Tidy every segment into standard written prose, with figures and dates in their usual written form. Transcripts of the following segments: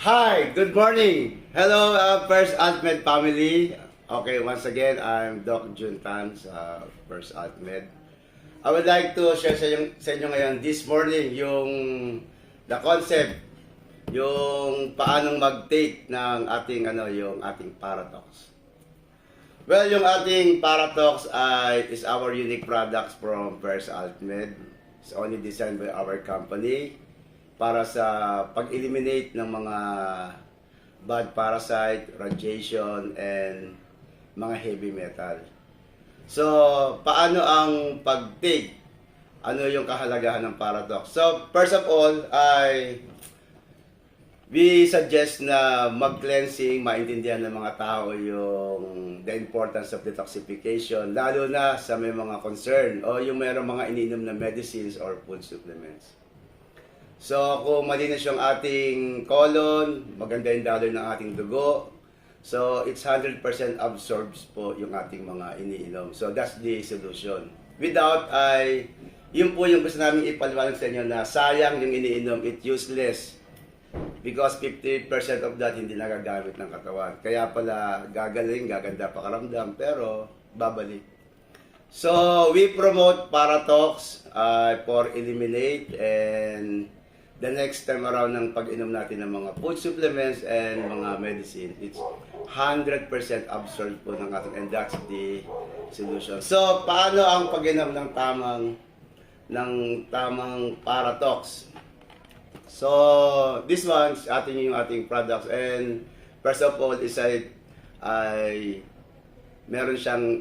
Hi, good morning. Hello, First AltMed family. Okay, once again, I'm Doc Juntan sa First AltMed. I would like to share sa inyo ngayon this morning the concept, yung paanong mag-take ng yung ating Paratox. Well, yung ating Paratox is our unique products from First AltMed. It's only designed by our company para sa pag-eliminate ng mga bad parasite, radiation, and mga heavy metal. So, paano ang pag-take? Ano yung kahalagahan ng Paratox? So, first of all, we suggest na mag-cleansing, maintindihan ng mga tao yung the importance of detoxification, lalo na sa may mga concern o yung mayroong mga iniinom na medicines or food supplements. So, kung malinis yung ating colon, maganda yung daloy ng ating dugo. So, it's 100% absorbs po yung ating mga iniinom. So, that's the solution. Without, yun po yung gusto namin ipaliwanag sa inyo na sayang yung iniinom, it's useless. Because 50% of that hindi nagagamit ng katawan. Kaya pala gagaling, gaganda pakaramdam, pero babalik. So, we promote Paratox for eliminate and the next time around ng pag-inom natin ng mga food supplements and mga medicine, it's 100% absorbed po ng ating, and that's the solution. So, paano ang pag-inom ng tamang Paratox? So, this one, yung ating products, and first of all, meron siyang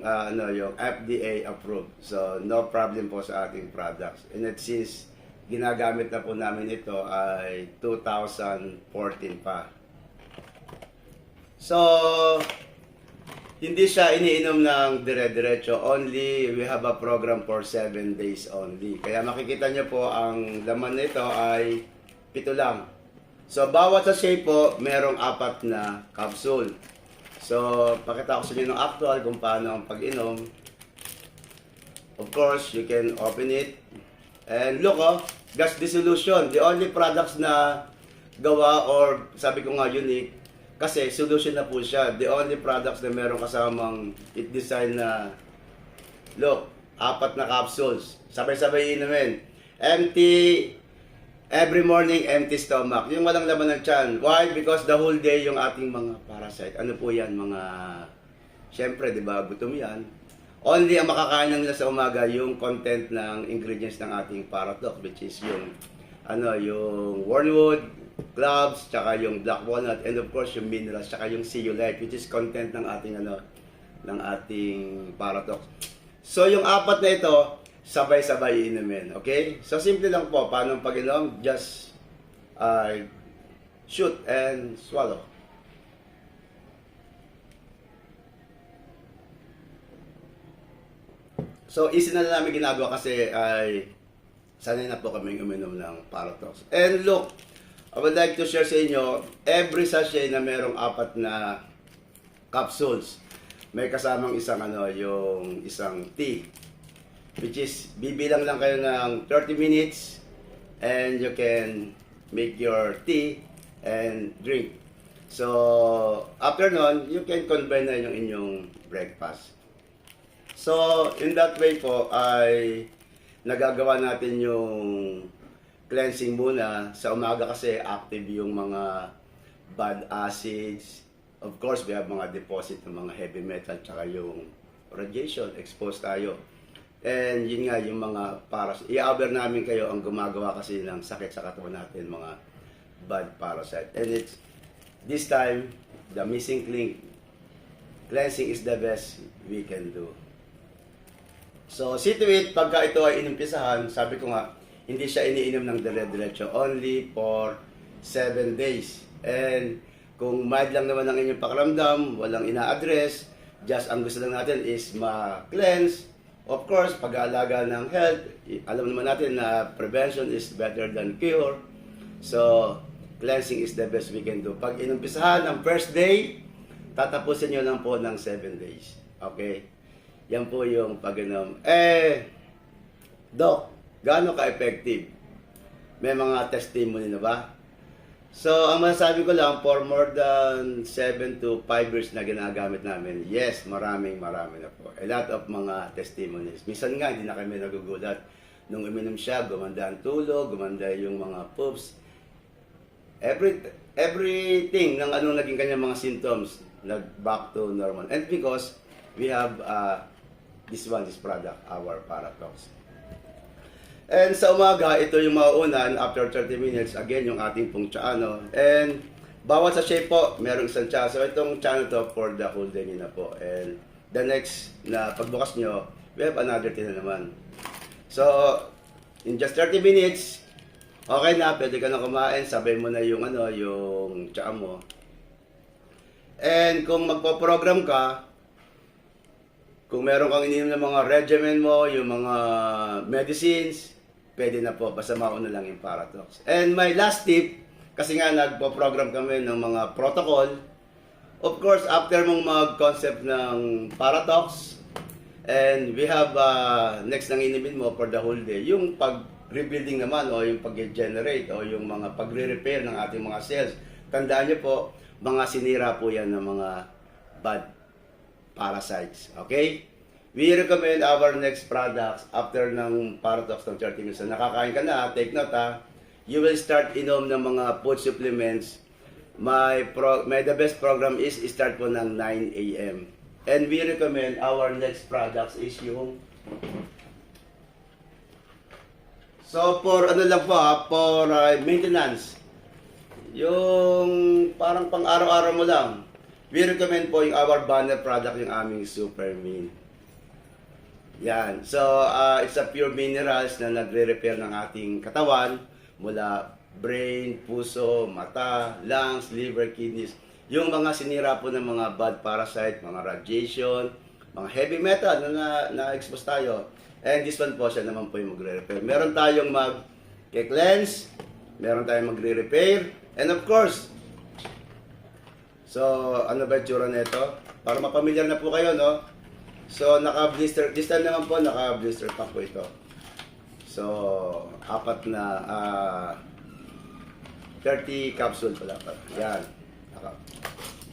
yung FDA approved. So, no problem po sa ating products. And it since ginagamit na po namin ito ay 2014 pa. So, hindi siya iniinom ng dire-diretso. Only, we have a program for 7 days only. Kaya makikita nyo po, ang laman nito ay 7 lang. So, bawat sachet po, merong 4 na capsule. So, pakita ko sa inyo ng actual kung paano ang pag-inom. Of course, you can open it. And look, gas dissolution. The only products na gawa or sabi ko nga unique, kasi solution na po siya. The only products na meron kasamang it design na, look, 4 na capsules. Sabay-sabay inumin. Empty, every morning, empty stomach. Yung walang laman ng tiyan. Why? Because the whole day yung ating mga parasite. Ano po yan? Siyempre, di ba, gutom yan. Only ang makakain lang nila sa umaga yung content ng ingredients ng ating Paratox, which is yung wormwood, cloves, tsaka yung black walnut, and of course yung minerals, tsaka yung zeolite, which is content ng ating Paratox. So yung 4 na ito, sabay-sabay inumin, okay? So simple lang po, paano pag-inom? Just shoot and swallow. So, easy na namin ginagawa kasi sanay na po kami uminom ng Paratox. And look, I would like to share sa inyo, every sachet na merong 4 na capsules, may kasamang yung isang tea. Which is, bibilang lang kayo ng 30 minutes and you can make your tea and drink. So, after nun, you can combine na yung inyong breakfast. So, in that way po, ay nagagawa natin yung cleansing muna. Sa umaga kasi active yung mga bad acids. Of course, we have mga deposit ng mga heavy metal tsaka yung radiation, exposed tayo. And yun nga, yung mga i-aware namin kayo ang gumagawa kasi ng sakit sa katawan natin, mga bad parasite. And it's, this time, the missing link, cleansing is the best we can do. So, see to it, pagka ito ay inimpisahan, sabi ko nga, hindi siya iniinom ng dire-diretso, only for 7 days. And kung mild lang naman ang inyong pakiramdam, walang ina-address, just ang gusto lang natin is ma-cleanse. Of course, pag-aalaga ng health, alam naman natin na prevention is better than cure. So, cleansing is the best we can do. Pag inimpisahan ng first day, tatapusin nyo lang po ng 7 days. Okay? Yan po yung pag-inom. Doc, gaano ka-effective? May mga testimony na ba? So, ang masasabi ko lang, for more than 7 to 5 years na ginagamit namin, yes, marami na po. A lot of mga testimonies. Minsan nga, hindi na kami nagugulat. Nung uminom siya, gumanda ang tulog, gumanda yung mga poops. Everything ng anong naging kanyang mga symptoms, nag-back to normal. And because we have this product, our Paratox. And sa umaga, ito yung mauunan after 30 minutes, again, yung ating pong tsaano. And bawat sa shape po, merong isang tsa. So itong tsaano to for the whole day nyo na po. And the next na pagbukas nyo, we have another 10 na naman. So, in just 30 minutes, okay na, pwede ka na kumain, sabay mo na yung yung tsa mo. And kung magpo-program ka, kung meron kang ininom ng mga regimen mo, yung mga medicines, pwede na po, basta mauna lang yung Paratox. And my last tip, kasi nga nagpo-program kami ng mga protocol, of course, after mong mag-concept ng Paratox, and we have next nang inimin mo for the whole day, yung pag-rebuilding naman o yung pag-generate o yung mga pagre-repair ng ating mga cells. Tandaan niyo po, mga sinira po yan ng mga bad parasites. Okay? We recommend our next products after ng Paratox ng 30 minutes. So, nakakain ka na, take note ha. You will start inom ng mga food supplements. The best program is start po ng 9 a.m. And we recommend our next products is yung... So, for ano lang po ha, for maintenance. Yung parang pang araw-araw mo lang. We recommend po yung our banner product, yung aming Supermin. Yan. So, it's a pure minerals na nagre-repair ng ating katawan mula brain, puso, mata, lungs, liver, kidneys. Yung mga sinira po ng mga bad parasite, mga radiation, mga heavy metal na na-expose tayo. And this one po, siya naman po yung magre-repair. Meron tayong mag-cleanse, meron tayong magre-repair, and of course, so, ano ba yung tsura nito? Para mapamilyar na po kayo, no? So, naka-blister. This time naman po, naka-blister pack po ito. So, apat na 30 capsule pala. Yan.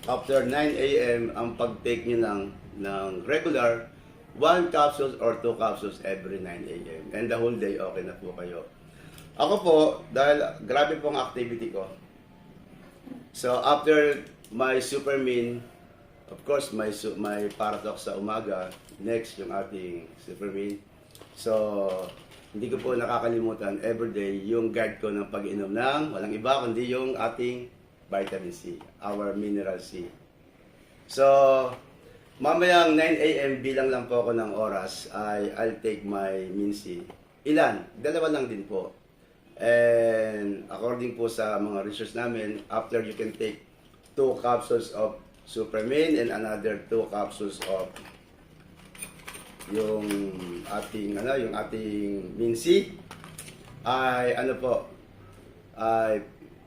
After 9 a.m., ang pag-take nyo ng regular, 1 capsules or 2 capsules every 9 a.m. And the whole day, okay na po kayo. Ako po, dahil grabe po ang activity ko. So, after my Supermin, of course, my Paratox sa umaga. Next, yung ating Supermin. So, hindi ko po nakakalimutan everyday yung guide ko ng pag-inom ng walang iba kundi yung ating vitamin C, our mineral C. So, mamayang 9 a.m. bilang lang po ako ng oras, I'll take my Min C. Ilan? Dalawa lang din po. And according po sa mga research namin, after you can take 2 capsules of Supermin and another 2 capsules of yung ating Min C ay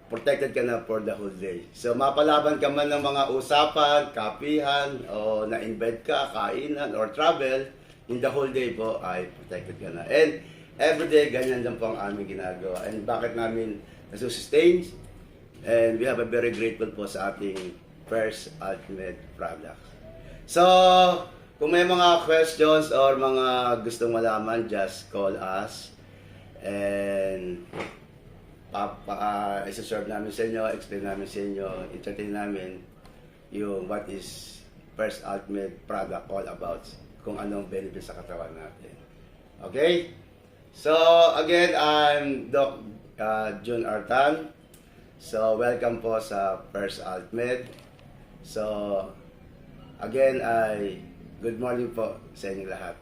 protected ka na for the whole day. So mapalaban ka man ng mga usapan, kapihan o na-invite ka, kainan or travel, in the whole day po ay protected ka na. And every day ganyan lang po ang aming ginagawa. And bakit namin nasusustain? And we have a very grateful po sa ating First Ultimate product. So, kung may mga questions or mga gustong malaman, just call us. And isa-serve namin sa inyo, explain namin sa inyo, entertain namin yung what is First Ultimate product all about, kung anong benefit sa katawan natin. Okay? So, again, I'm Doc Jun Artan. So, welcome po sa First Ultimate. So, again, good morning po sa inyong lahat.